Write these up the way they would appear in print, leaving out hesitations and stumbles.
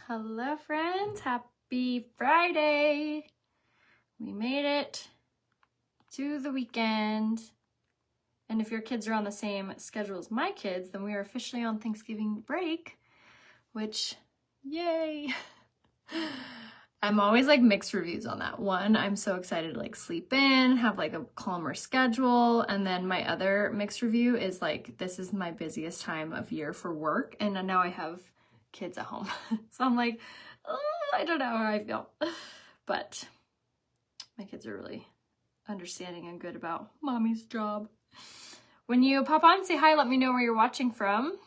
Hello friends, happy Friday. We made it to the weekend. And if your kids are on the same schedule as my kids, then we are officially on Thanksgiving break, which, yay. I'm always like mixed reviews on that one. I'm so excited to like sleep in, have like a calmer schedule. And then my other mixed review is like, this is my busiest time of year for work. And now I have kids at home. So I'm like, oh, I don't know how I feel. But my kids are really understanding and good about mommy's job. When you pop on, say hi, let me know where you're watching from.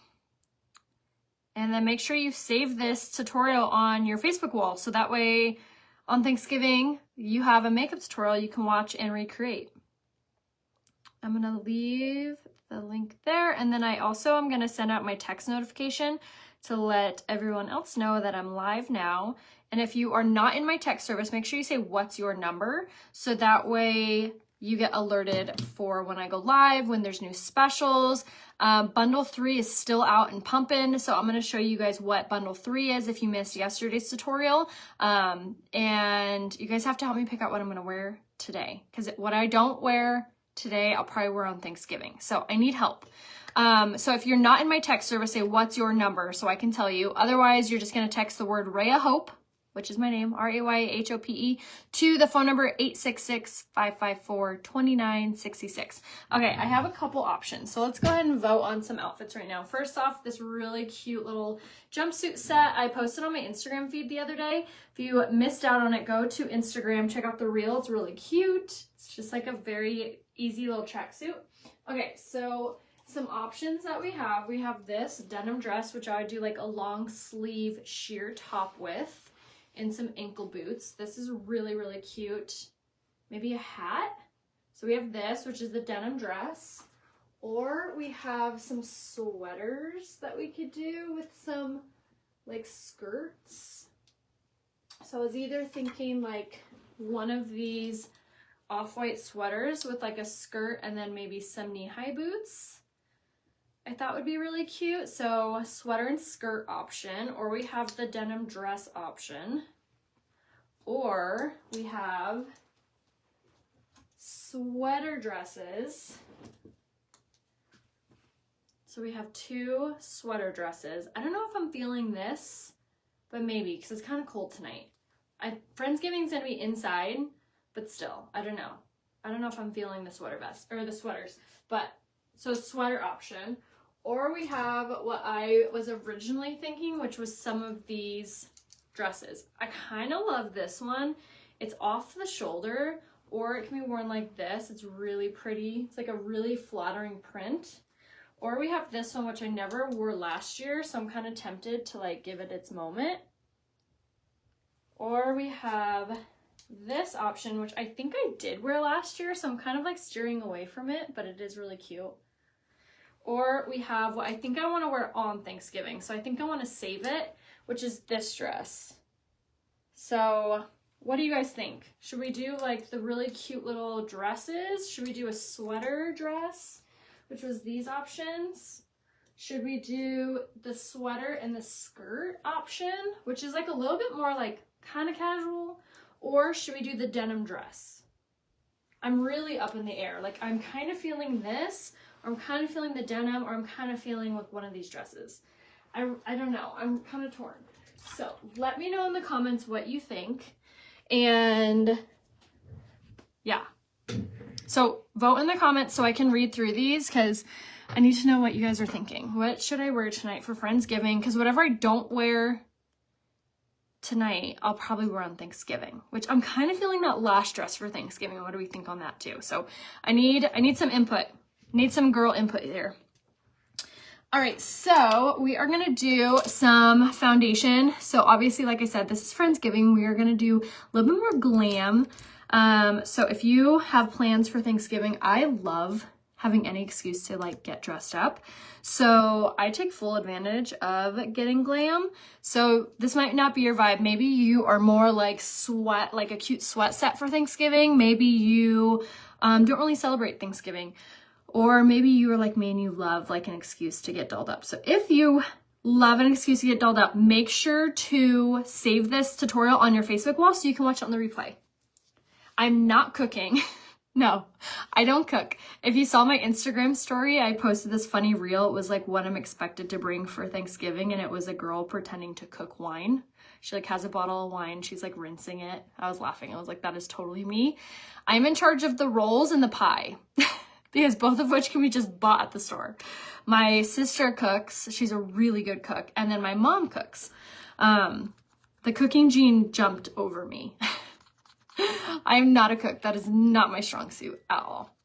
And then make sure you save this tutorial on your Facebook wall. So that way on Thanksgiving, you have a makeup tutorial you can watch and recreate. I'm gonna leave the link there. And then I also am gonna send out my text notification to let everyone else know that I'm live now. And if you are not in my text service, make sure you say, what's your number? So that way you get alerted for when I go live, when there's new specials. Bundle 3 is still out and pumping. So I'm gonna show you guys what bundle 3 is if you missed yesterday's tutorial. And you guys have to help me pick out what I'm gonna wear today. Because what I don't wear today, I'll probably wear on Thanksgiving. So I need help. So if you're not in my text service, say, what's your number? So I can tell you. Otherwise, you're just gonna text the word Raya Hope, which is my name, RAYHOPE, to the phone number 866-554-2966. Okay, I have a couple options. So let's go ahead and vote on some outfits right now. First off, this really cute little jumpsuit set I posted on my Instagram feed the other day. If you missed out on it, go to Instagram, check out the reel. It's really cute. It's just like a very easy little tracksuit. Okay, so some options that we have this denim dress, which I would do like a long sleeve sheer top with, and some ankle boots. This is really, really cute. Maybe a hat. So we have this, which is the denim dress. Or we have some sweaters that we could do with some like skirts. So I was either thinking like one of these off-white sweaters with like a skirt and then maybe some knee-high boots. I thought would be really cute. So sweater and skirt option, or we have the denim dress option, or we have sweater dresses. So we have two sweater dresses. I don't know if I'm feeling this, but maybe, because it's kind of cold tonight. Friendsgiving's gonna be inside, but still, I don't know. I don't know if I'm feeling the sweater vest or the sweaters, but so sweater option. Or we have what I was originally thinking, which was some of these dresses. I kind of love this one. It's off the shoulder, or it can be worn like this. It's really pretty. It's like a really flattering print. Or we have this one, which I never wore last year, so I'm kind of tempted to like give it its moment. Or we have this option, which I think I did wear last year, so I'm kind of like steering away from it, but it is really cute. Or we have what I think I want to wear on Thanksgiving. So I think I want to save it, which is this dress. So what do you guys think? Should we do like the really cute little dresses? Should we do a sweater dress, which was these options? Should we do the sweater and the skirt option, which is like a little bit more like kind of casual? Or should we do the denim dress? I'm really up in the air. Like I'm kind of feeling this, or I'm kind of feeling the denim, or I'm kind of feeling like one of these dresses. I don't know. I'm kind of torn. So let me know in the comments what you think. And yeah. So vote in the comments so I can read through these, because I need to know what you guys are thinking. What should I wear tonight for Friendsgiving? Because whatever I don't wear tonight, I'll probably wear on Thanksgiving, which I'm kind of feeling that last dress for Thanksgiving. What do we think on that too? So I need some input. Need some girl input here. All right, so we are gonna do some foundation. So obviously, like I said, this is Friendsgiving. We are gonna do a little bit more glam. So if you have plans for Thanksgiving, I love having any excuse to like get dressed up. So I take full advantage of getting glam. So this might not be your vibe. Maybe you are more like sweat, like a cute sweat set for Thanksgiving. Maybe you don't really celebrate Thanksgiving. Or maybe you are like me and you love like an excuse to get dolled up. So if you Love an excuse to get dolled up. Make sure to save this tutorial on your Facebook wall so you can watch it on the replay. I'm not cooking. No, I don't cook. If you saw my Instagram story, I posted this funny reel. It was like what I'm expected to bring for Thanksgiving, and it was a girl pretending to cook wine. She like has a bottle of wine. She's like rinsing it. I was laughing. I was like, that is totally me. I'm in charge of the rolls and the pie because both of which can be just bought at the store. My sister cooks. She's a really good cook. And then my mom cooks. The cooking gene jumped over me. I'm not a cook. That is not my strong suit at all.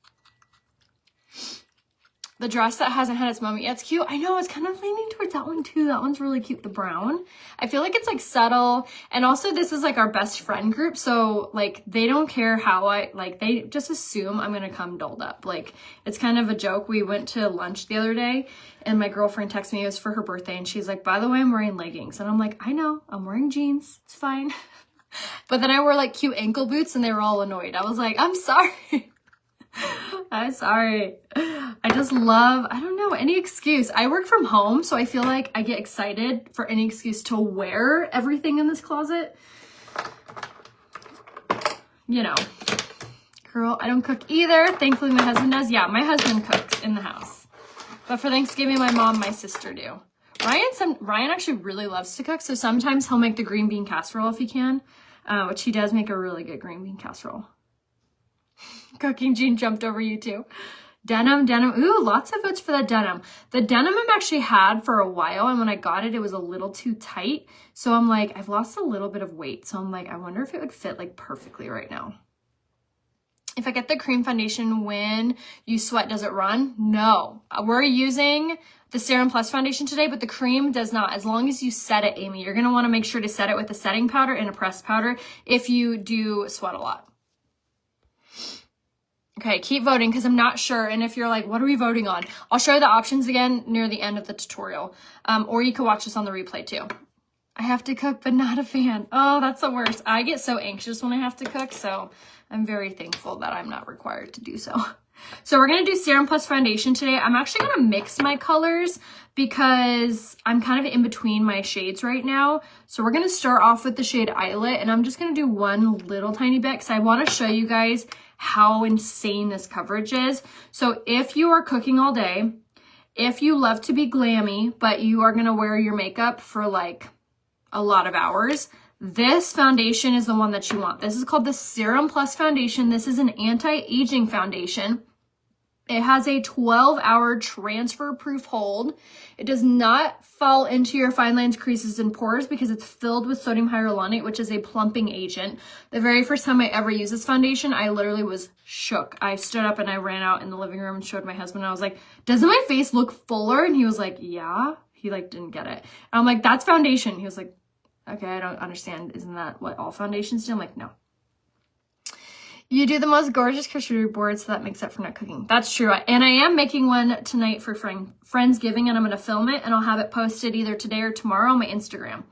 The dress that hasn't had its moment yet, it's cute. I know, I was kind of leaning towards that one too. That one's really cute, the brown. I feel like it's like subtle. And also this is like our best friend group. So like they don't care how they just assume I'm going to come dolled up. Like it's kind of a joke. We went to lunch the other day and my girlfriend texted me, it was for her birthday. And she's like, by the way, I'm wearing leggings. And I'm like, I know, I'm wearing jeans. It's fine. But then I wore like cute ankle boots and they were all annoyed. I was like, I'm sorry. I'm sorry. I just love, I don't know, any excuse. I work from home, so I feel like I get excited for any excuse to wear everything in this closet. You know, girl, I don't cook either. Thankfully, my husband does. Yeah, my husband cooks in the house. But for Thanksgiving, my mom, my sister do. Ryan actually really loves to cook, so sometimes he'll make the green bean casserole if he can, which he does make a really good green bean casserole. Cooking gene jumped over you too. Denim. Ooh, lots of votes for the denim. The denim I'm actually had for a while, and when I got it, it was a little too tight. So I'm like, I've lost a little bit of weight. So I'm like, I wonder if it would fit like perfectly right now. If I get the cream foundation when you sweat, does it run? No. We're using the Serum Plus foundation today, but the cream does not. As long as you set it, Amy, you're going to want to make sure to set it with a setting powder and a pressed powder if you do sweat a lot. Okay, keep voting because I'm not sure. And if you're like, what are we voting on? I'll show you the options again near the end of the tutorial. Or you can watch this on the replay too. I have to cook, but not a fan. Oh, that's the worst. I get so anxious when I have to cook, so I'm very thankful that I'm not required to do so. So we're going to do Serum Plus foundation today. I'm actually going to mix my colors because I'm kind of in between my shades right now. So we're going to start off with the shade Eyelet, and I'm just going to do one little tiny bit because I want to show you guys how insane this coverage is. So if you are cooking all day, if you love to be glammy, but you are going to wear your makeup for like a lot of hours, this foundation is the one that you want. This is called the Serum Plus foundation. This is an anti-aging foundation. It has a 12-hour transfer-proof hold. It does not fall into your fine lines, creases, and pores because it's filled with sodium hyaluronate, which is a plumping agent. The very first time I ever used this foundation, I literally was shook. I stood up and I ran out in the living room and showed my husband. I was like, doesn't my face look fuller? And he was like, yeah. He like didn't get it. And I'm like, that's foundation. He was like, okay, I don't understand. Isn't that what all foundations do? I'm like, no. You do the most gorgeous charcuterie board, so that makes up for not cooking. That's true. And I am making one tonight for Friendsgiving, and I'm going to film it, and I'll have it posted either today or tomorrow on my Instagram.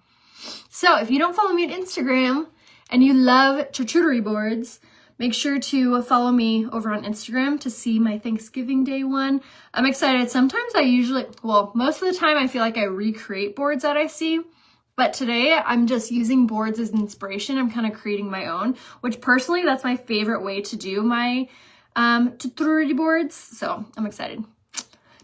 So if you don't follow me on Instagram and you love charcuterie boards, make sure to follow me over on Instagram to see my Thanksgiving Day one. I'm excited. Sometimes most of the time I feel like I recreate boards that I see. But today I'm just using boards as inspiration. I'm kind of creating my own, which personally, that's my favorite way to do my charcuterie boards. So I'm excited.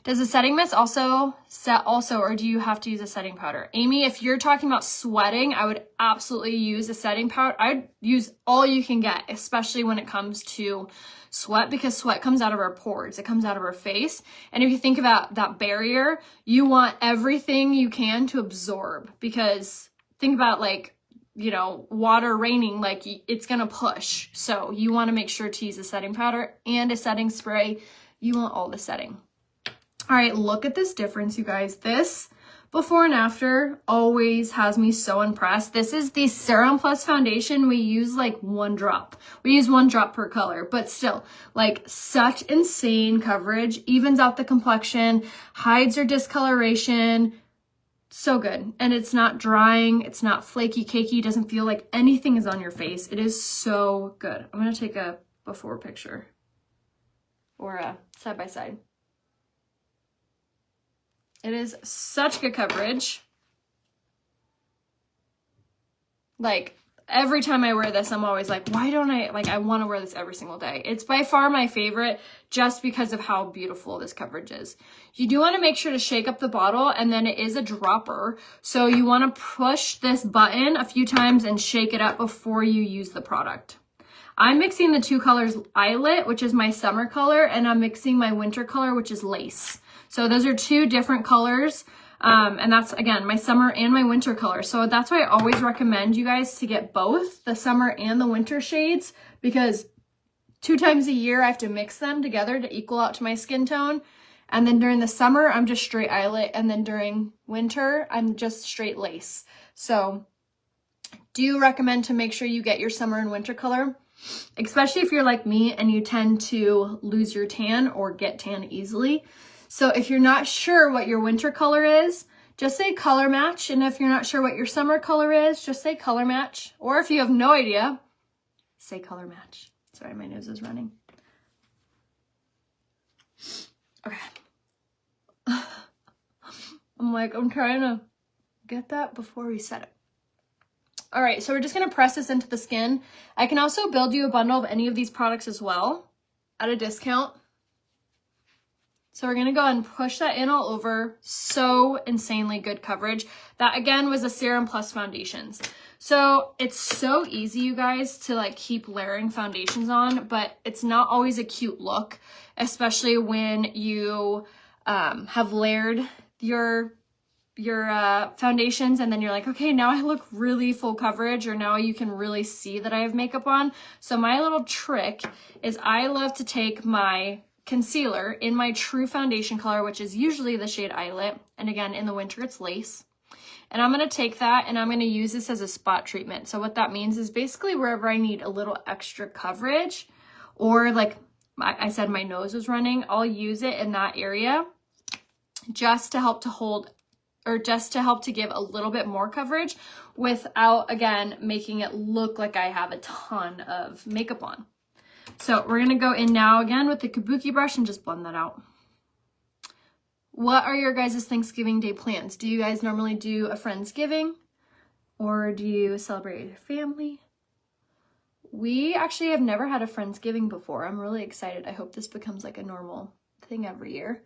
Does the setting mist also set or do you have to use a setting powder? Amy, if you're talking about sweating, I would absolutely use a setting powder. I'd use all you can get, especially when it comes to sweat, because sweat comes out of our pores. It comes out of our face. And if you think about that barrier, you want everything you can to absorb, because think about like, you know, water raining, like it's going to push. So you want to make sure to use a setting powder and a setting spray. You want all the setting. All right, look at this difference, you guys. This before and after always has me so impressed. This is the Serum Plus foundation. We use like 1 drop. We use 1 drop per color, but still, like such insane coverage, evens out the complexion, hides your discoloration. So good. And it's not drying. It's not flaky, cakey. Doesn't feel like anything is on your face. It is so good. I'm going to take a before picture or a side by side. It is such good coverage. Like, every time I wear this, I'm always like, why don't I want to wear this every single day. It's by far my favorite just because of how beautiful this coverage is. You do want to make sure to shake up the bottle, and then it is a dropper. So you want to push this button a few times and shake it up before you use the product. I'm mixing the 2 colors Eyelet, which is my summer color, and I'm mixing my winter color, which is Lace. So those are 2 different colors. And that's, again, my summer and my winter color. So that's why I always recommend you guys to get both the summer and the winter shades, because 2 times a year I have to mix them together to equal out to my skin tone. And then during the summer, I'm just straight Eyelet. And then during winter, I'm just straight Lace. So do recommend to make sure you get your summer and winter color, especially if you're like me and you tend to lose your tan or get tan easily. So if you're not sure what your winter color is, just say color match. And if you're not sure what your summer color is, just say color match. Or if you have no idea, say color match. Sorry, my nose is running. Okay. I'm trying to get that before we set it. All right, so we're just gonna press this into the skin. I can also build you a bundle of any of these products as well at a discount. So we're gonna go ahead and push that in all over. So insanely good coverage. That again was a serum plus foundations. So it's so easy, you guys, to like keep layering foundations on, but it's not always a cute look, especially when you have layered your foundations and then you're like, okay, now I look really full coverage, or now you can really see that I have makeup on. So my little trick is I love to take my concealer in my true foundation color, which is usually the shade Eyelet, and again in the winter it's Lace, and I'm going to take that and I'm going to use this as a spot treatment. So what that means is basically wherever I need a little extra coverage, or like I said my nose was running, I'll use it in that area just to help to hold, or just to help to give a little bit more coverage without, again, making it look like I have a ton of makeup on. So we're going to go in now again with the kabuki brush and just blend that out. What are your guys' Thanksgiving Day plans? Do you guys normally do a Friendsgiving, or do you celebrate your family? We actually have never had a Friendsgiving before. I'm really excited. I hope this becomes like a normal thing every year.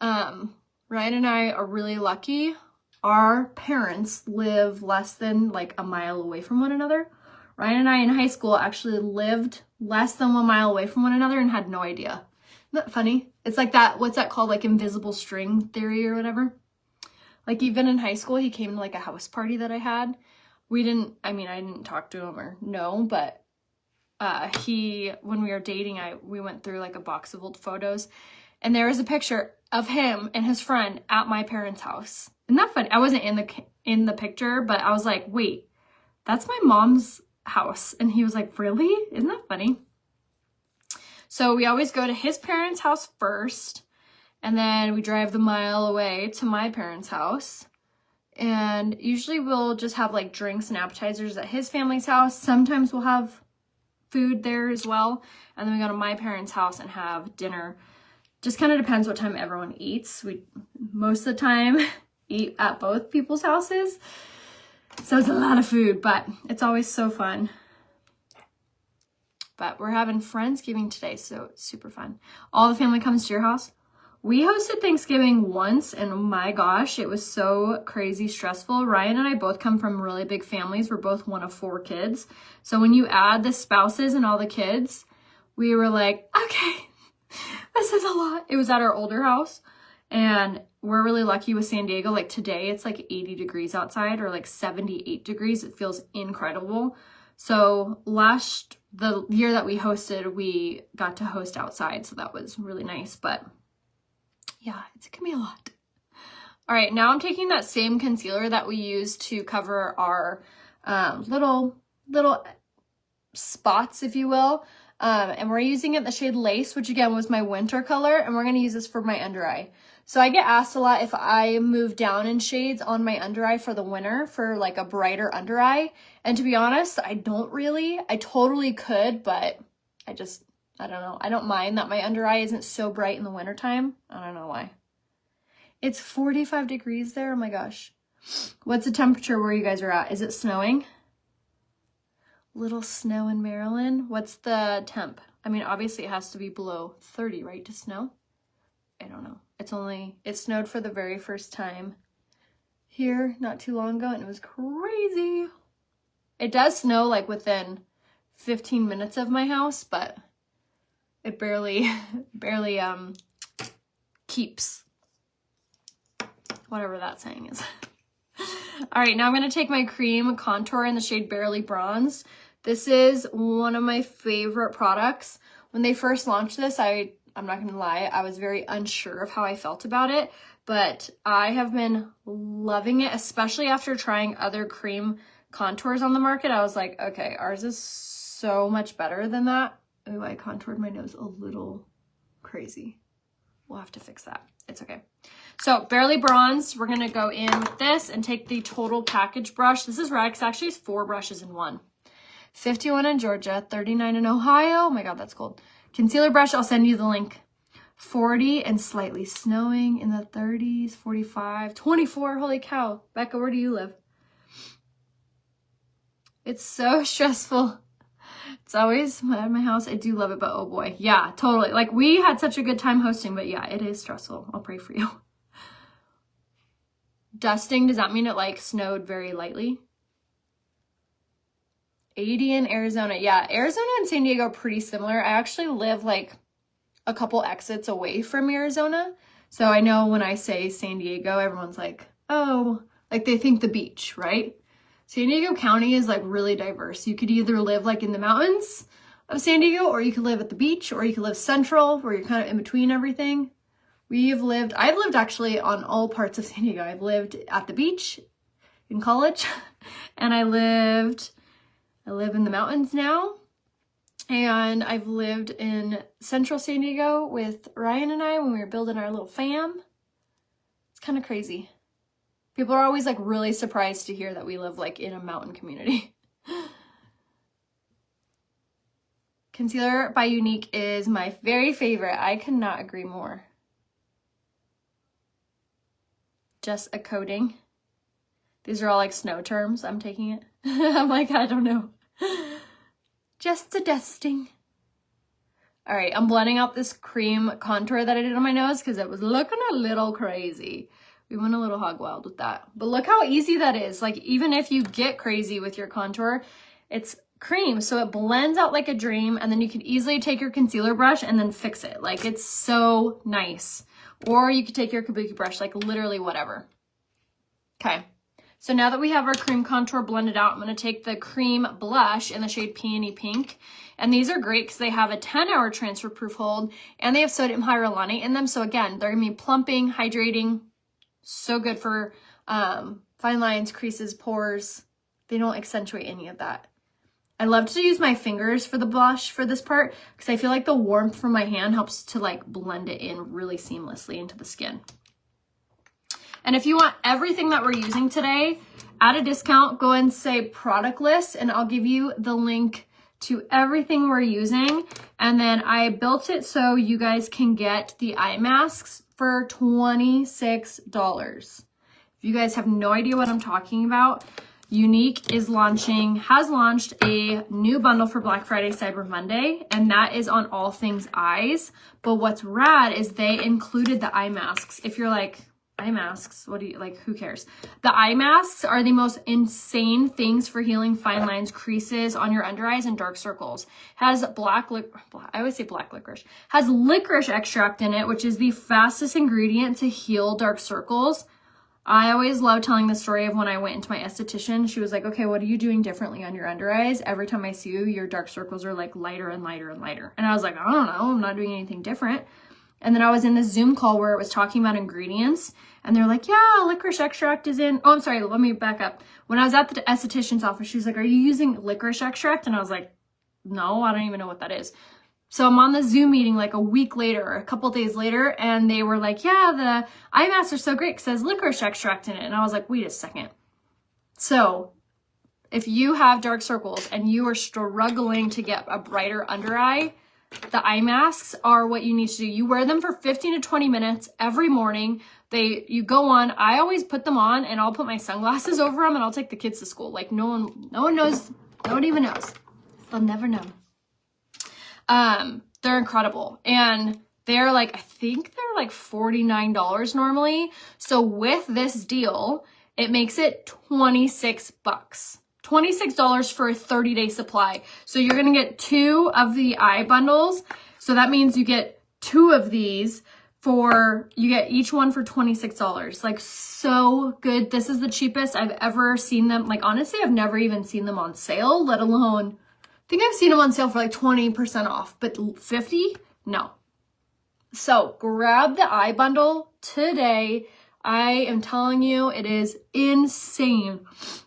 Ryan and I are really lucky. Our parents live less than like a mile away from one another. Ryan and I in high school actually lived less than 1 mile away from one another and had no idea. Isn't that funny? It's like that, what's that called? Like invisible string theory or whatever. Like even in high school, he came to like a house party that I had. I didn't talk to him or no, but when we were dating, we went through like a box of old photos, and there was a picture of him and his friend at my parents' house. Isn't that funny? I wasn't in the picture, but I was like, wait, that's my mom's house. And he was like, really? Isn't that funny? So we always go to his parents' house first, and then we drive the mile away to my parents' house. And usually we'll just have like drinks and appetizers at his family's house. Sometimes we'll have food there as well. And then we go to my parents' house and have dinner. Just kind of depends what time everyone eats. We most of the time eat at both people's houses. So it's a lot of food, but it's always so fun. But we're having Friendsgiving today, so it's super fun. All the family comes to your house. We hosted Thanksgiving once, and oh my gosh, it was so crazy stressful. Ryan and I both come from really big families. We're both one of 4 kids. So when you add the spouses and all the kids, we were like, okay, this is a lot. It was at our older house, and we're really lucky with San Diego. Like today, it's like 80 degrees outside, or like 78 degrees. It feels incredible. So the year that we hosted, we got to host outside, so that was really nice. But yeah, it's gonna be a lot. All right, now I'm taking that same concealer that we used to cover our little spots, if you will. And we're using it in the shade Lace, which again was my winter color, and we're gonna use this for my under eye. So I get asked a lot if I move down in shades on my under eye for the winter for like a brighter under eye. And to be honest, I don't really. I totally could, but I don't know. I don't mind that my under eye isn't so bright in the wintertime. I don't know why. It's 45 degrees there. Oh my gosh. What's the temperature where you guys are at? Is it snowing? Little snow in Maryland. What's the temp? I mean, obviously it has to be below 30, right, to snow? I don't know. It snowed for the very first time here not too long ago, and it was crazy. It does snow like within 15 minutes of my house, but it barely keeps. Whatever that saying is. All right, now I'm going to take my cream contour in the shade Barely Bronze. This is one of my favorite products. When they first launched this, I'm not going to lie, I was very unsure of how I felt about it, but I have been loving it, especially after trying other cream contours on the market. I was like, okay, ours is so much better than that. Oh, I contoured my nose a little crazy. We'll have to fix that. It's okay. So Barely Bronze, we're going to go in with this and take the Total Package brush. This is rad because actually it's 4 brushes in one. 51 in Georgia, 39 in Ohio. Oh my God, that's cold. Concealer brush, I'll send you the link. 40 and slightly snowing in the 30s, 45, 24. Holy cow. Becca, where do you live? It's so stressful. It's always at my house. I do love it, but oh boy. Yeah, totally. Like, we had such a good time hosting, but yeah, it is stressful. I'll pray for you. Dusting, does that mean it like snowed very lightly? 80 in Arizona. Yeah, Arizona and San Diego are pretty similar. I actually live like a couple exits away from Arizona. So I know when I say San Diego, everyone's like, oh, like they think the beach, right? San Diego County is like really diverse. You could either live like in the mountains of San Diego, or you could live at the beach, or you could live central where you're kind of in between everything. I've lived actually on all parts of San Diego. I've lived at the beach in college, and I live in the mountains now, and I've lived in central San Diego with Ryan and I when we were building our little fam. It's kind of crazy. People are always like really surprised to hear that we live like in a mountain community. Concealer by Unique is my very favorite. I cannot agree more. Just a coating. These are all like snow terms. I'm taking it. I'm like, I don't know. Just a dusting. All right, I'm blending out this cream contour that I did on my nose because it was looking a little crazy. We went a little hog wild with that. But look how easy that is. Like, even if you get crazy with your contour, it's cream, so it blends out like a dream, and then you could easily take your concealer brush and then fix it. Like, it's so nice. Or you could take your kabuki brush, like literally whatever. Okay. So now that we have our cream contour blended out, I'm going to take the cream blush in the shade Peony Pink. And these are great because they have a 10-hour transfer proof hold, and they have sodium hyaluronate in them. So again, they're going to be plumping, hydrating, so good for fine lines, creases, pores. They don't accentuate any of that. I love to use my fingers for the blush for this part because I feel like the warmth from my hand helps to like blend it in really seamlessly into the skin. And if you want everything that we're using today at a discount, go and say product list, and I'll give you the link to everything we're using. And then I built it so you guys can get the eye masks for $26. If you guys have no idea what I'm talking about, Unique has launched a new bundle for Black Friday, Cyber Monday, and that is on all things eyes. But what's rad is they included the eye masks. If you're like, eye masks, what do you like, who cares? The eye masks are the most insane things for healing fine lines, creases on your under eyes, and dark circles. Has has licorice extract in it, which is the fastest ingredient to heal dark circles. I always love telling the story of when I went into my esthetician. She was like, okay, what are you doing differently on your under eyes? Every time I see you, your dark circles are like lighter and lighter and lighter. And I was like, I don't know, I'm not doing anything different. And then I was in this Zoom call where it was talking about ingredients, and they're like, yeah, licorice extract is in. Oh, I'm sorry, let me back up. When I was at the esthetician's office, she was like, are you using licorice extract? And I was like, no, I don't even know what that is. So I'm on the Zoom meeting like a week later, or a couple days later, and they were like, yeah, the eye masks are so great because it has licorice extract in it. And I was like, wait a second. So if you have dark circles and you are struggling to get a brighter under eye, the eye masks are what you need to do. You wear them for 15 to 20 minutes every morning. You go on. I always put them on and I'll put my sunglasses over them and I'll take the kids to school. Like no one knows. No one even knows. They'll never know. They're incredible. And they're like, I think they're like $49 normally. So with this deal, it makes it $26. $26 for a 30-day supply. So you're going to get 2 of the eye bundles. So that means you get 2 of these you get each one for $26. Like so good. This is the cheapest I've ever seen them. Like honestly, I've never even seen them on sale, let alone, I think I've seen them on sale for like 20% off, but 50? No. So grab the eye bundle today. I am telling you, it is insane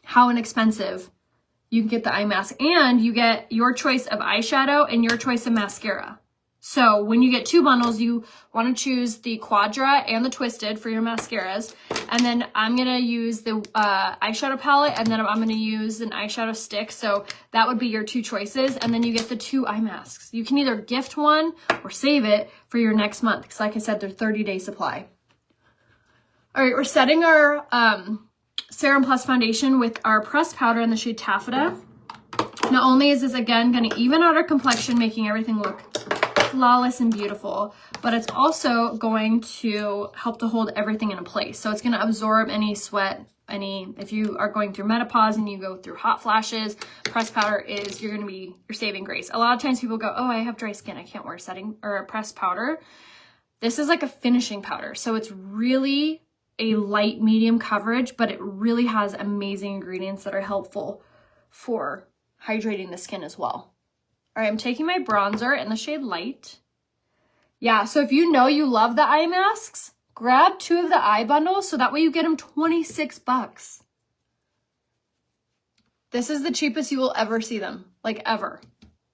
how inexpensive you can get the eye mask, and you get your choice of eyeshadow and your choice of mascara. So when you get 2 bundles, you want to choose the Quadra and the Twisted for your mascaras. And then I'm going to use the eyeshadow palette, and then I'm going to use an eyeshadow stick. So that would be your 2 choices. And then you get the 2 eye masks. You can either gift one or save it for your next month. Because like I said, they're 30-day supply. All right, we're setting our Serum Plus foundation with our pressed powder in the shade Taffeta. Not only is this, again, going to even out our complexion, making everything look flawless and beautiful, but it's also going to help to hold everything in place. So it's going to absorb any sweat, if you are going through menopause and you go through hot flashes, pressed powder is your saving grace. A lot of times people go, oh, I have dry skin, I can't wear setting or pressed powder. This is like a finishing powder. So it's really a light medium coverage, but it really has amazing ingredients that are helpful for hydrating the skin as well. All right, I'm taking my bronzer in the shade Light. Yeah, so if you know you love the eye masks, grab 2 of the eye bundles so that way you get them $26. This is the cheapest you will ever see them, like ever.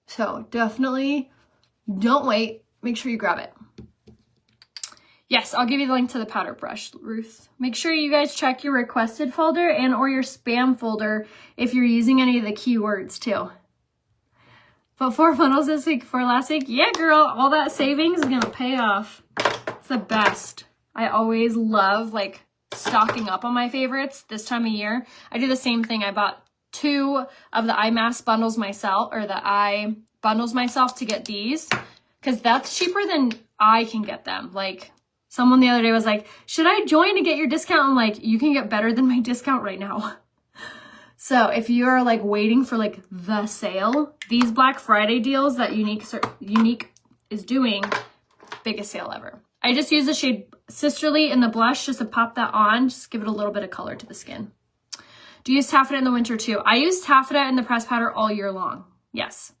So definitely don't wait. Make sure you grab it. Yes, I'll give you the link to the powder brush, Ruth. Make sure you guys check your requested folder and or your spam folder if you're using any of the keywords too. But 4 bundles this week for last week. Yeah, girl, all that savings is gonna pay off. It's the best. I always love like stocking up on my favorites this time of year. I do the same thing. I bought 2 of the eye mask bundles myself, or the eye bundles myself to get these, because that's cheaper than I can get them. Like someone the other day was like, should I join to get your discount? I'm like, you can get better than my discount right now. So if you're like waiting for like the sale, these Black Friday deals that Unique is doing, biggest sale ever. I just use the shade Sisterly in the blush just to pop that on, just give it a little bit of color to the skin. Do you use taffeta in the winter too? I use taffeta and the pressed powder all year long. Yes.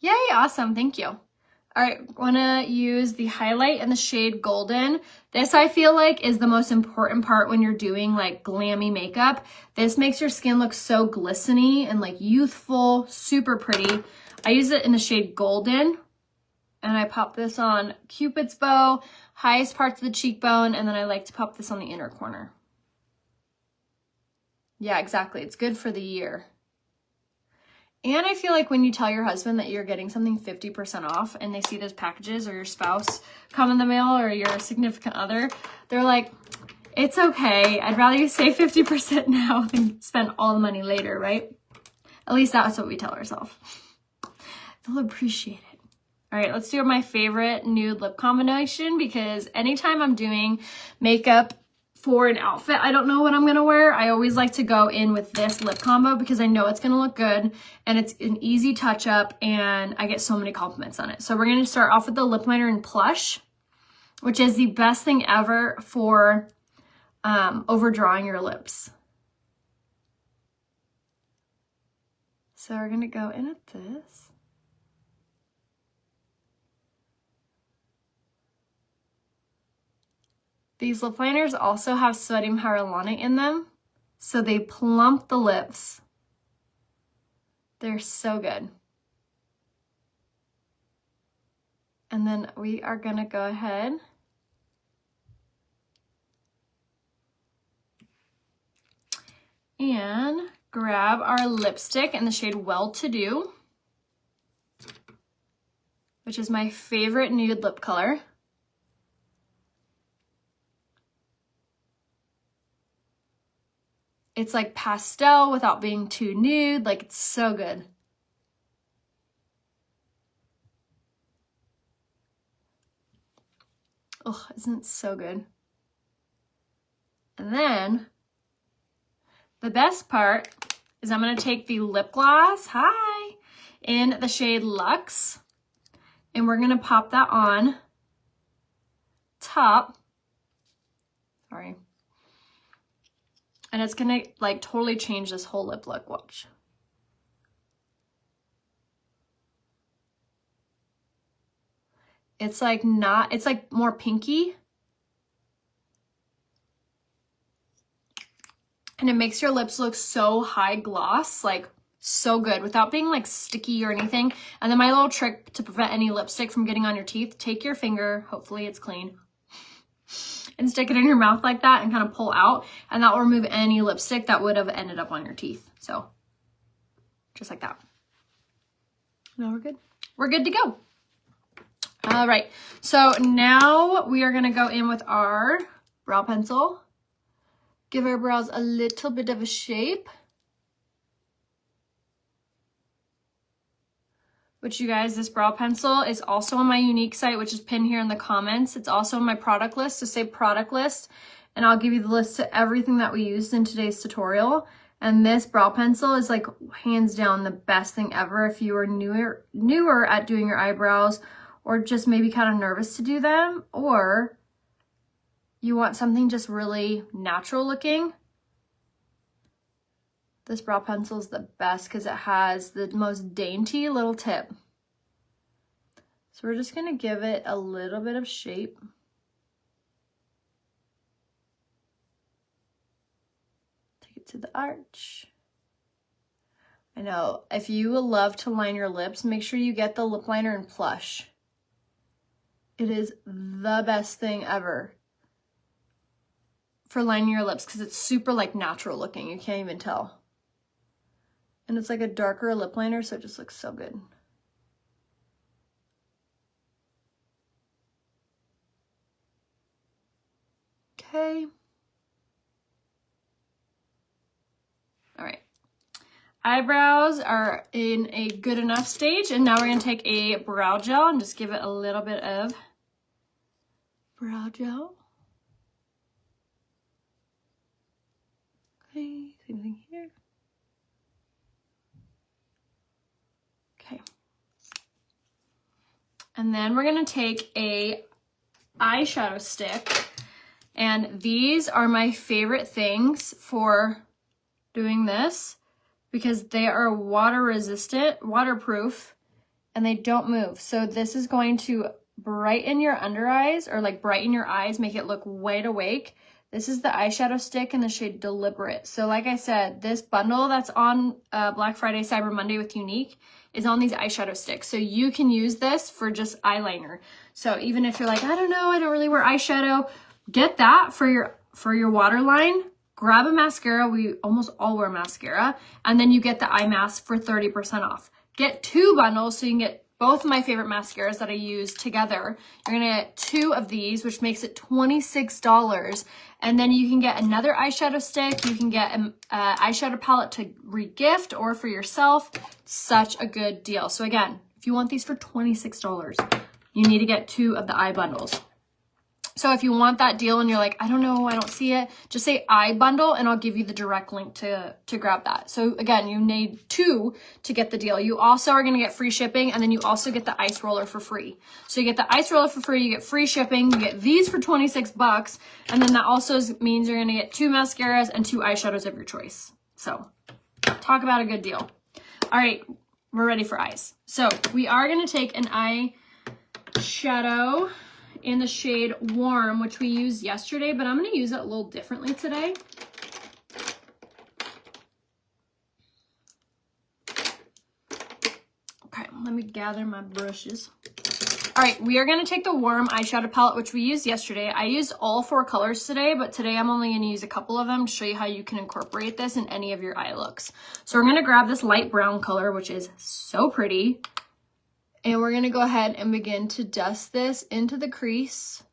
Yay, awesome, thank you. All right, want to use the highlight in the shade Golden. This I feel like is the most important part when you're doing like glammy makeup. This makes your skin look so glistening and like youthful, super pretty. I use it in the shade Golden, and I pop this on Cupid's bow, highest parts of the cheekbone, and then I like to pop this on the inner corner. Yeah, exactly. It's good for the year. And I feel like when you tell your husband that you're getting something 50% off and they see those packages, or your spouse come in the mail, or your significant other, they're like, it's okay. I'd rather you save 50% now than spend all the money later, right? At least that's what we tell ourselves. They'll appreciate it. All right, let's do my favorite nude lip combination, because anytime I'm doing makeup for an outfit I don't know what I'm gonna wear, I always like to go in with this lip combo because I know it's gonna look good and it's an easy touch up and I get so many compliments on it. So we're gonna start off with the lip liner in Plush, which is the best thing ever for overdrawing your lips. So we're gonna go in at this. These lip liners also have sodium hyaluronic in them, so they plump the lips. They're so good. And then we are gonna go ahead and grab our lipstick in the shade Well To Do. which is my favorite nude lip color. It's like pastel without being too nude. Like, it's so good. Oh, isn't it so good? And then the best part is I'm going to take the lip gloss, in the shade Luxe, and we're going to pop that on top. Sorry. And it's going to like totally change this whole lip look. Watch. It's like not, it's like more pinky. And it makes your lips look so high gloss, like so good without being like sticky or anything. And then my little trick to prevent any lipstick from getting on your teeth, take your finger, hopefully it's clean, and stick it in your mouth like that and kind of pull out. And that will remove any lipstick that would have ended up on your teeth. So just like that. Now we're good. We're good to go. All right. So now we are going to go in with our brow pencil. Give our brows a little bit of a shape. Which, you guys, this brow pencil is also on my unique site, which is pinned here in the comments. It's also on my product list, so say product list, and I'll give you the list to everything that we used in today's tutorial. And this brow pencil is like hands down the best thing ever if you are newer at doing your eyebrows, or just maybe kind of nervous to do them, or you want something just really natural looking. This brow pencil is the best because it has the most dainty little tip. So we're just going to give it a little bit of shape. Take it to the arch. I know, if you love to line your lips, make sure you get the lip liner in Plush. It is the best thing ever for lining your lips because it's super like natural looking. You can't even tell. And it's like a darker lip liner, so it just looks so good. Okay. All right. Eyebrows are in a good enough stage, and now we're going to take a brow gel and just give it a little bit of brow gel. Okay, same thing here. Okay. And then we're going to take a eyeshadow stick, and these are my favorite things for doing this because they are water resistant, waterproof, and they don't move. So this is going to brighten your under eyes, or like brighten your eyes, make it look wide awake. This is the eyeshadow stick in the shade Deliberate. So like I said, this bundle that's on Black Friday, Cyber Monday with Unique is on these eyeshadow sticks. So you can use this for just eyeliner. So even if you're like, I don't know, I don't really wear eyeshadow, get that for your waterline. Grab a mascara. We almost all wear mascara. And then you get the eye mask for 30% off. Get 2 bundles so you can get both of my favorite mascaras that I use together. You're gonna get 2 of these, which makes it $26. And then you can get another eyeshadow stick. You can get an eyeshadow palette to re-gift or for yourself. Such a good deal. So again, if you want these for $26, you need to get 2 of the eye bundles. So if you want that deal and you're like, I don't know, I don't see it, just say eye bundle and I'll give you the direct link to grab that. So again, you need 2 to get the deal. You also are going to get free shipping, and then you also get the ice roller for free. So you get the ice roller for free, you get free shipping, you get these for $26, and then that also means you're going to get 2 mascaras and 2 eyeshadows of your choice. So talk about a good deal. All right, we're ready for eyes. So we are going to take an eyeshadow in the shade Warm, which we used yesterday, but I'm going to use it a little differently today. Okay, let me gather my brushes. All right, we are going to take the Warm eyeshadow palette, which we used yesterday. I used all 4 colors today, but today I'm only going to use a couple of them to show you how you can incorporate this in any of your eye looks. So we're going to grab this light brown color, which is so pretty. And we're gonna go ahead and begin to dust this into the crease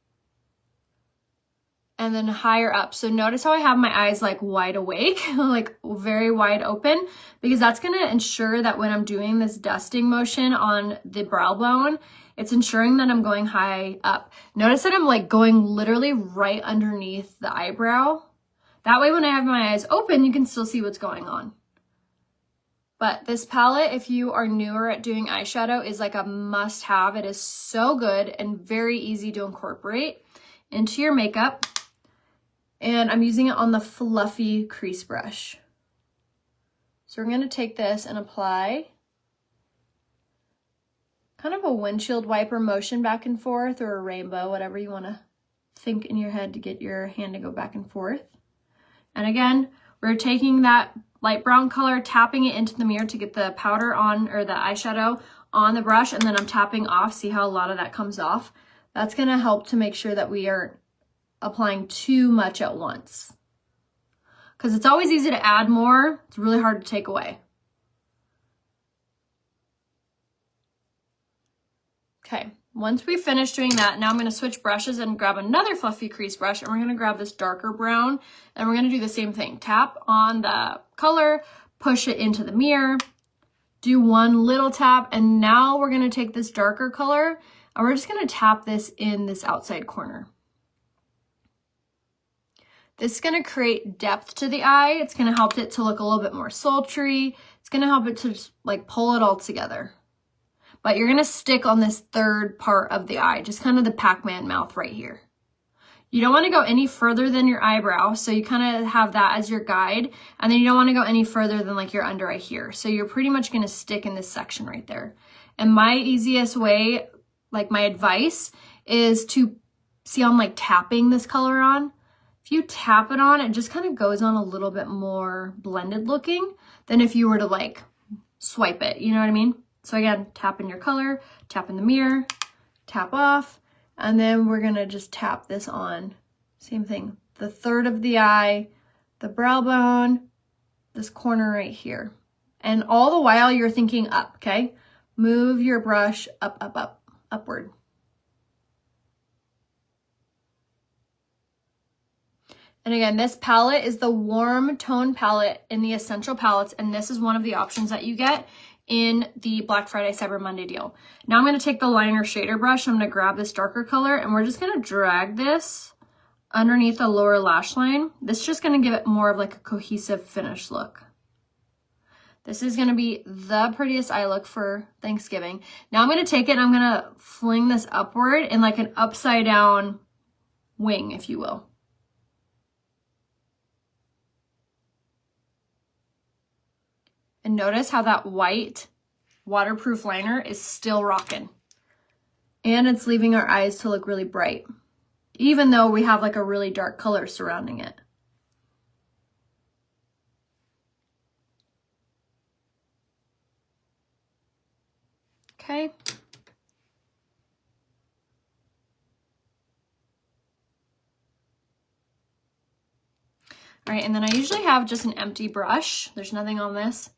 and then higher up. So notice how I have my eyes like wide awake, like very wide open, because that's gonna ensure that when I'm doing this dusting motion on the brow bone, it's ensuring that I'm going high up. Notice that I'm like going literally right underneath the eyebrow. That way when I have my eyes open, you can still see what's going on. But this palette, if you are newer at doing eyeshadow, is like a must-have. It is so good and very easy to incorporate into your makeup. And I'm using it on the fluffy crease brush. So we're gonna take this and apply kind of a windshield wiper motion back and forth, or a rainbow, whatever you wanna think in your head to get your hand to go back and forth. And again, we're taking that light brown color, tapping it into the mirror to get the powder on, or the eyeshadow on the brush, and then I'm tapping off. See how a lot of that comes off? That's gonna help to make sure that we aren't applying too much at once. Because it's always easy to add more, it's really hard to take away. Okay, once we finish doing that, now I'm gonna switch brushes and grab another fluffy crease brush, and we're gonna grab this darker brown, and we're gonna do the same thing. Tap on the color, push it into the mirror, do one little tap, and now we're gonna take this darker color, and we're just gonna tap this in this outside corner. This is gonna create depth to the eye. It's gonna help it to look a little bit more sultry. It's gonna help it to just like pull it all together. But you're gonna stick on this third part of the eye, just kind of the Pac-Man mouth right here. You don't wanna go any further than your eyebrow, so you kind of have that as your guide, and then you don't wanna go any further than like your under eye here. So you're pretty much gonna stick in this section right there. And my easiest way, like my advice, is to see I'm like tapping this color on. If you tap it on, it just kind of goes on a little bit more blended looking than if you were to like swipe it, you know what I mean? So again, tap in your color, tap in the mirror, tap off, and then we're gonna just tap this on. Same thing, the third of the eye, the brow bone, this corner right here. And all the while you're thinking up, okay? Move your brush up, up, up, upward. And again, this palette is the warm tone palette in the Essential Palettes, and this is one of the options that you get in the Black Friday Cyber Monday deal. Now I'm going to take the liner shader brush, I'm going to grab this darker color, and we're just going to drag this underneath the lower lash line. This is just going to give it more of like a cohesive finish look. This is going to be the prettiest eye look for Thanksgiving. Now I'm going to take it and I'm going to fling this upward in like an upside down wing, if you will. And notice how that white waterproof liner is still rocking. And it's leaving our eyes to look really bright, even though we have like a really dark color surrounding it. Okay. All right, and then I usually have just an empty brush. There's nothing on this.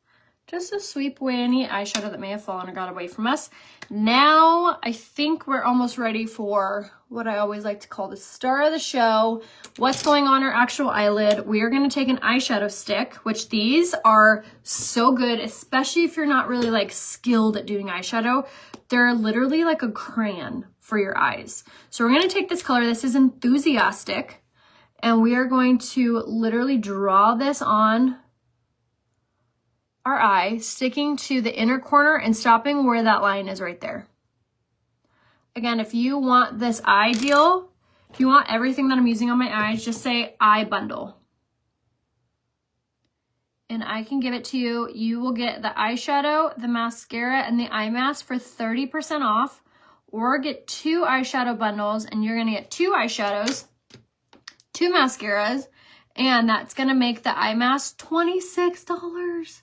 Just to sweep away any eyeshadow that may have fallen or got away from us. Now, I think we're almost ready for what I always like to call the star of the show. What's going on our actual eyelid? We are going to take an eyeshadow stick, which these are so good, especially if you're not really like skilled at doing eyeshadow. They're literally like a crayon for your eyes. So we're going to take this color. This is Enthusiastic. And we are going to literally draw this on our eye, sticking to the inner corner and stopping where that line is right there. Again, if you want this eye deal, if you want everything that I'm using on my eyes, just say eye bundle. And I can give it to you. You will get the eyeshadow, the mascara, and the eye mask for 30% off, or get 2 eyeshadow bundles and you're gonna get 2 eyeshadows, 2 mascaras, and that's gonna make the eye mask $26.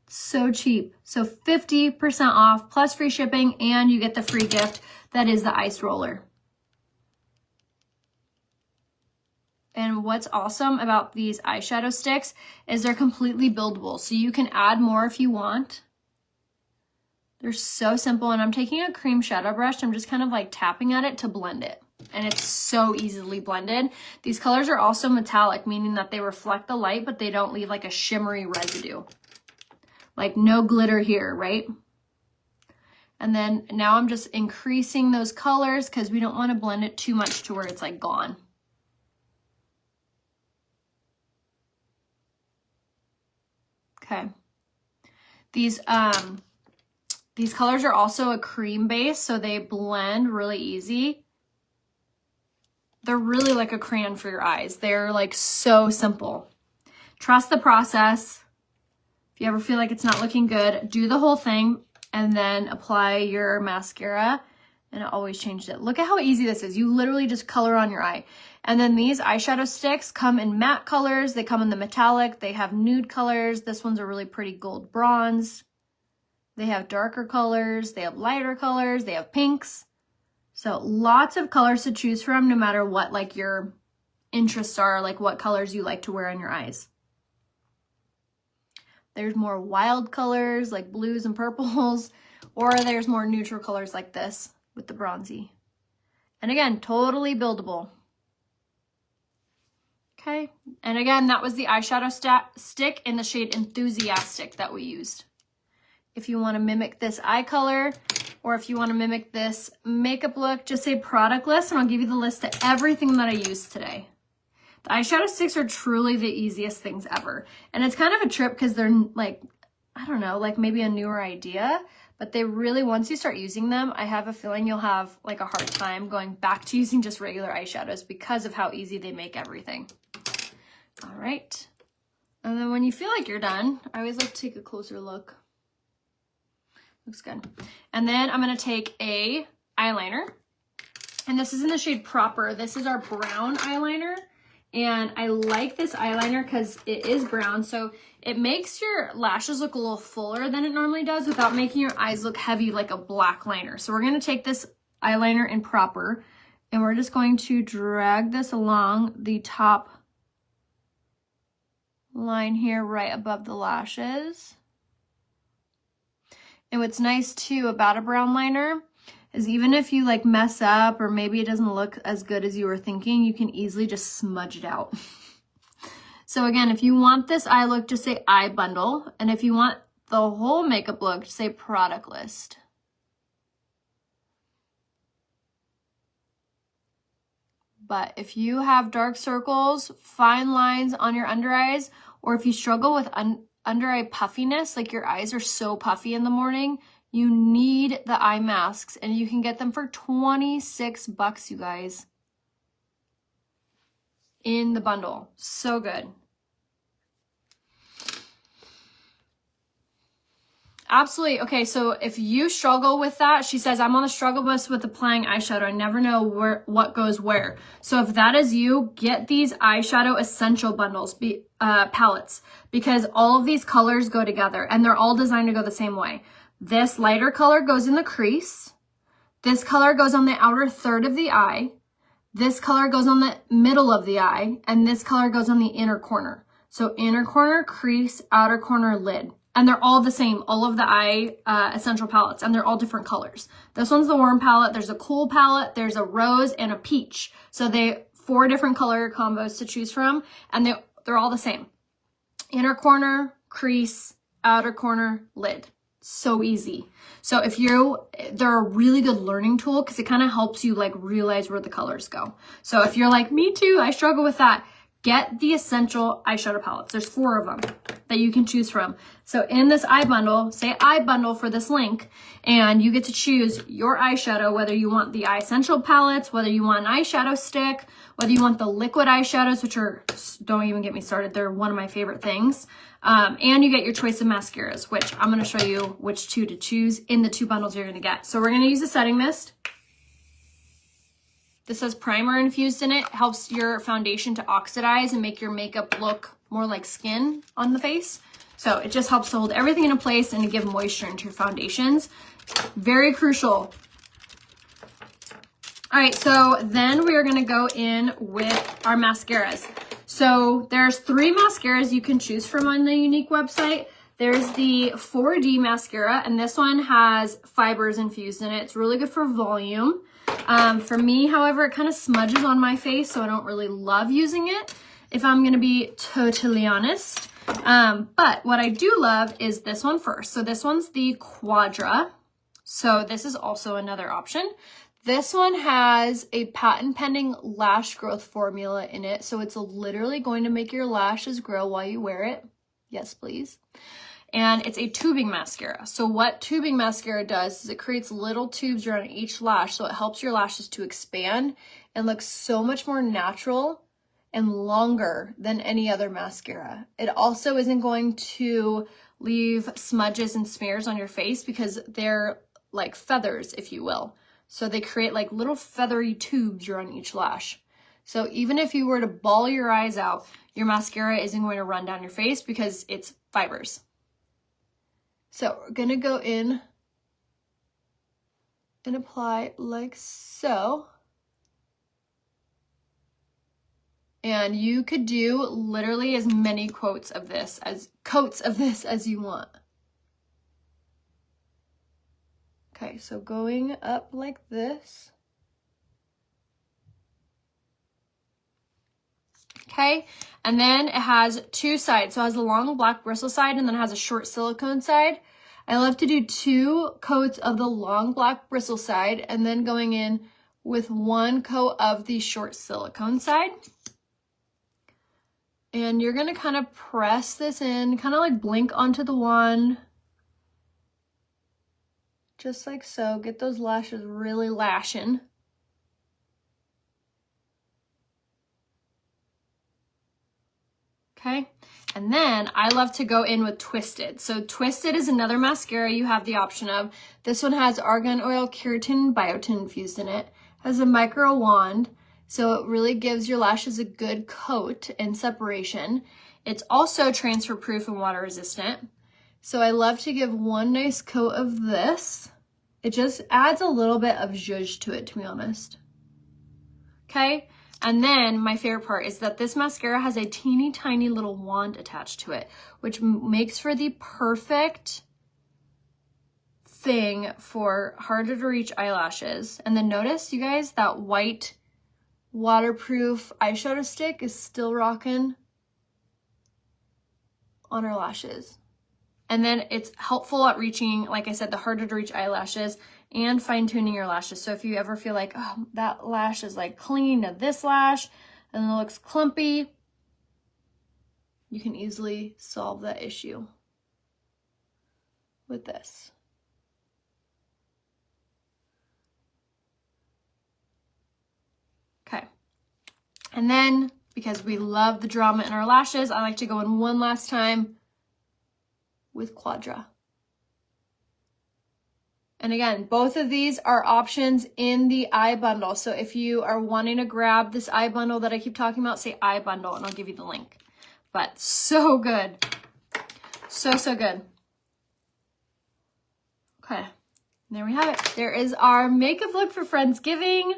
So cheap. So 50% off plus free shipping, and you get the free gift that is the ice roller. And what's awesome about these eyeshadow sticks is they're completely buildable. So you can add more if you want. They're so simple, and I'm taking a cream shadow brush. I'm just kind of like tapping at it to blend it, and it's so easily blended. These colors are also metallic, meaning that they reflect the light, but they don't leave like a shimmery residue. Like no glitter here, right? And then now I'm just increasing those colors because we don't want to blend it too much to where it's like gone. Okay. These colors are also a cream base, so they blend really easy. They're really like a crayon for your eyes. They're like so simple. Trust the process. If you ever feel like it's not looking good, do the whole thing and then apply your mascara, and it always changed it. Look at how easy this is. You literally just color on your eye. And then these eyeshadow sticks come in matte colors. They come in the metallic. They have nude colors. This one's a really pretty gold bronze. They have darker colors. They have lighter colors. They have pinks. So lots of colors to choose from, no matter what like your interests are, like what colors you like to wear on your eyes. There's more wild colors like blues and purples, or there's more neutral colors like this with the bronzy. And again, totally buildable. Okay, and again, that was the eyeshadow stick in the shade Enthusiastic that we used. If you want to mimic this eye color, or if you want to mimic this makeup look, just say product list, and I'll give you the list of everything that I used today. The eyeshadow sticks are truly the easiest things ever. And it's kind of a trip because they're like, I don't know, like maybe a newer idea, but they really, once you start using them, I have a feeling you'll have like a hard time going back to using just regular eyeshadows because of how easy they make everything. All right. And then when you feel like you're done, I always like to take a closer look. Looks good. And then I'm going to take a eyeliner, and this is in the shade Proper. This is our brown eyeliner. And I like this eyeliner because it is brown, so it makes your lashes look a little fuller than it normally does without making your eyes look heavy like a black liner. So we're going to take this eyeliner in Proper, and we're just going to drag this along the top line here right above the lashes. And what's nice too about a brown liner is even if you like mess up or maybe it doesn't look as good as you were thinking, you can easily just smudge it out. So again, if you want this eye look, just say eye bundle. And if you want the whole makeup look, just say product list. But if you have dark circles, fine lines on your under eyes, or if you struggle with under eye puffiness, like your eyes are so puffy in the morning, you need the eye masks, and you can get them for $26, you guys, in the bundle. So good. Absolutely. Okay, so if you struggle with that, she says, I'm on the struggle bus with applying eyeshadow. I never know what goes where. So if that is you, get these eyeshadow essential bundles, palettes, because all of these colors go together, and they're all designed to go the same way. This lighter color goes in the crease. This color goes on the outer third of the eye. This color goes on the middle of the eye. And this color goes on the inner corner. So inner corner, crease, outer corner, lid. And they're all the same, all of the eye essential palettes, and they're all different colors. This one's the warm palette. There's a cool palette. There's a rose and a peach. So they 4 different color combos to choose from, and they're all the same. Inner corner, crease, outer corner, lid. So easy. So if they're a really good learning tool because it kind of helps you like realize where the colors go. So if you're like, me too, I struggle with that, get the essential eyeshadow palettes. There's 4 of them that you can choose from. So in this eye bundle, say eye bundle for this link, and you get to choose your eyeshadow, whether you want the eye essential palettes, whether you want an eyeshadow stick, whether you want the liquid eyeshadows, which are, don't even get me started, they're one of my favorite things. And you get your choice of mascaras, which I'm going to show you which 2 to choose in the 2 bundles you're going to get. So we're going to use a setting mist. This has primer infused in it. It helps your foundation to oxidize and make your makeup look more like skin on the face. So it just helps to hold everything into place and to give moisture into your foundations. Very crucial. All right, so then we are going to go in with our mascaras. So there's 3 mascaras you can choose from on the Younique website. There's the 4D mascara, and this one has fibers infused in it. It's really good for volume. For me, however, it kind of smudges on my face, so I don't really love using it, if I'm gonna be totally honest. But what I do love is this one first. So this one's the Quadra. So this is also another option. This one has a patent pending lash growth formula in it. So it's literally going to make your lashes grow while you wear it. Yes, please. And it's a tubing mascara. So what tubing mascara does is it creates little tubes around each lash. So it helps your lashes to expand and look so much more natural and longer than any other mascara. It also isn't going to leave smudges and smears on your face because they're like feathers, if you will. So they create like little feathery tubes around each lash. So even if you were to bawl your eyes out, your mascara isn't going to run down your face because it's fibers. So we're gonna go in and apply like so. And you could do literally as many coats of this as you want. Okay, so going up like this. Okay, and then it has two sides. So it has a long black bristle side and then it has a short silicone side. I love to do 2 coats of the long black bristle side and then going in with 1 coat of the short silicone side. And you're gonna kind of press this in, kind of like blink onto the one. Just like so, get those lashes really lashing. Okay, and then I love to go in with Twisted. So Twisted is another mascara you have the option of. This one has argan oil, keratin, biotin infused in it. Has a micro wand, so it really gives your lashes a good coat and separation. It's also transfer proof and water resistant. So I love to give 1 nice coat of this. It just adds a little bit of zhuzh to it, to be honest. Okay, and then my favorite part is that this mascara has a teeny tiny little wand attached to it, which makes for the perfect thing for harder to reach eyelashes. And then notice, you guys, that white waterproof eyeshadow stick is still rocking on our lashes. And then it's helpful at reaching, like I said, the harder to reach eyelashes and fine tuning your lashes. So if you ever feel like, oh, that lash is like clinging to this lash and it looks clumpy, you can easily solve that issue with this. Okay. And then, because we love the drama in our lashes, I like to go in one last time with Quadra. And again, both of these are options in the eye bundle. So if you are wanting to grab this eye bundle that I keep talking about, say eye bundle and I'll give you the link. But so good. So, so good. Okay, there we have it. There is our makeup look for Friendsgiving.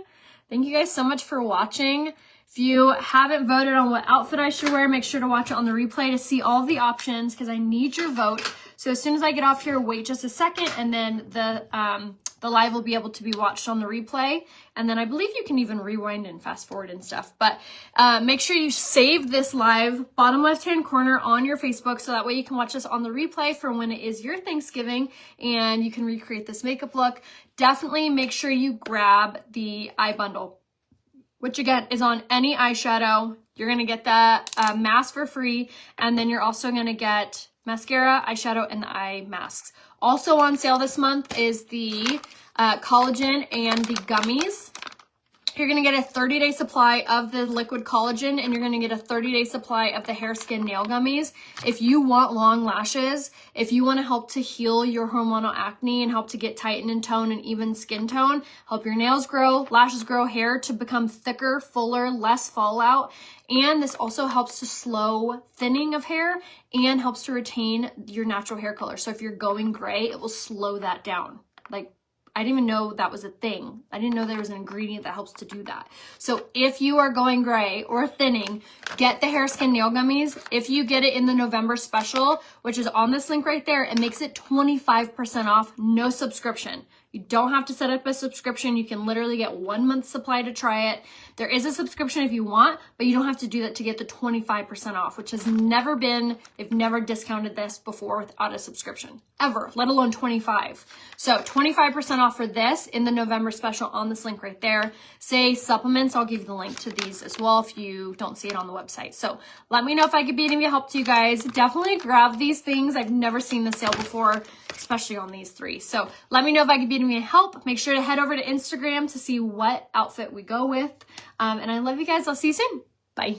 Thank you guys so much for watching. If you haven't voted on what outfit I should wear, make sure to watch it on the replay to see all of the options because I need your vote. So as soon as I get off here, wait just a second and then the live will be able to be watched on the replay. And then I believe you can even rewind and fast forward and stuff. But make sure you save this live bottom left-hand corner on your Facebook so that way you can watch this on the replay for when it is your Thanksgiving and you can recreate this makeup look. Definitely make sure you grab the eye bundle, which again is on any eyeshadow. You're going to get that mask for free. And then you're also going to get mascara, eyeshadow, and the eye masks. Also on sale this month is the collagen and the gummies. You're going to get a 30-day supply of the liquid collagen and you're going to get a 30-day supply of the hair, skin, nail gummies. If you want long lashes, if you want to help to heal your hormonal acne and help to get tighten and tone and even skin tone, help your nails grow, lashes grow, hair to become thicker, fuller, less fallout. And this also helps to slow thinning of hair and helps to retain your natural hair color. So if you're going gray, it will slow that down. Like, I didn't even know that was a thing. I didn't know there was an ingredient that helps to do that. So if you are going gray or thinning, get the Hair Skin Nail Gummies. If you get it in the November special, which is on this link right there, it makes it 25% off, no subscription. You don't have to set up a subscription. You can literally get 1 month's supply to try it. There is a subscription if you want, but you don't have to do that to get the 25% off, which has never been, they've never discounted this before without a subscription, ever, let alone 25. So 25% off for this in the November special on this link right there. Say supplements, I'll give you the link to these as well if you don't see it on the website. So let me know if I could be any help to you guys. Definitely grab these things. I've never seen the sale before, especially on these 3. So let me know if I could be any help. Make sure to head over to Instagram to see what outfit we go with. And I love you guys. I'll see you soon. Bye.